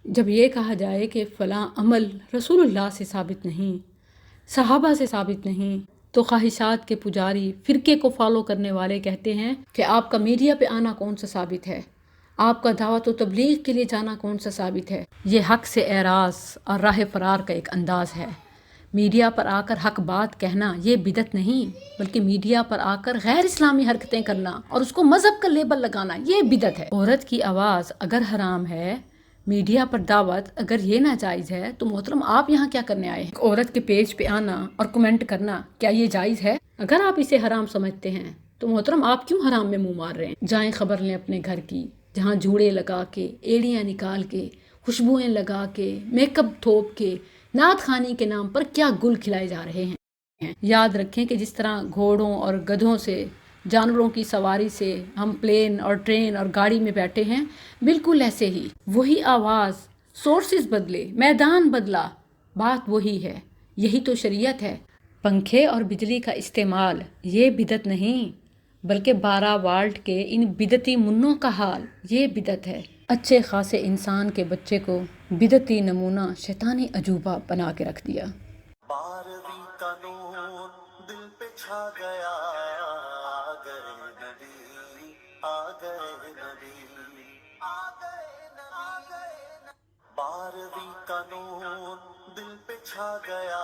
جب یہ کہا جائے کہ فلاں عمل رسول اللہ سے ثابت نہیں، صحابہ سے ثابت نہیں، تو خواہشات کے پجاری، فرقے کو فالو کرنے والے کہتے ہیں کہ آپ کا میڈیا پہ آنا کون سا ثابت ہے، آپ کا دعوت و تبلیغ کے لیے جانا کون سا ثابت ہے۔ یہ حق سے اعراض اور راہ فرار کا ایک انداز ہے۔ میڈیا پر آ کر حق بات کہنا یہ بدعت نہیں، بلکہ میڈیا پر آ کر غیر اسلامی حرکتیں کرنا اور اس کو مذہب کا لیبل لگانا یہ بدعت ہے۔ عورت کی آواز اگر حرام ہے، میڈیا پر دعوت اگر یہ ناجائز ہے، تو محترم آپ یہاں کیا کرنے آئے ہیں؟ ایک عورت کے پیج پہ آنا اور کمنٹ کرنا کیا یہ جائز ہے؟ اگر آپ اسے حرام سمجھتے ہیں تو محترم آپ کیوں حرام میں منہ مار رہے ہیں؟ جائیں خبر لیں اپنے گھر کی، جہاں جوڑے لگا کے، ایڑیاں نکال کے، خوشبوئیں لگا کے، میک اپ تھوپ کے، نعت خوانی کے نام پر کیا گل کھلائے جا رہے ہیں۔ یاد رکھیں کہ جس طرح گھوڑوں اور گدھوں سے، جانوروں کی سواری سے ہم پلین اور ٹرین اور گاڑی میں بیٹھے ہیں، بالکل ایسے ہی وہی آواز، سورسز بدلے، میدان بدلا، بات وہی ہے۔ یہی تو شریعت ہے۔ پنکھے اور بجلی کا استعمال یہ بدعت نہیں، بلکہ 12 والٹ کے ان بدعتی منوں کا حال یہ بدعت ہے۔ اچھے خاصے انسان کے بچے کو بدعتی نمونہ شیطانی عجوبہ بنا کے رکھ دیا۔ 12ویں کا نور دل پہ چھا گیا، آ گئے نبی، آ گئے نبی، آ گئے نبی، 12ویں کا نور دل پہ چھا گیا،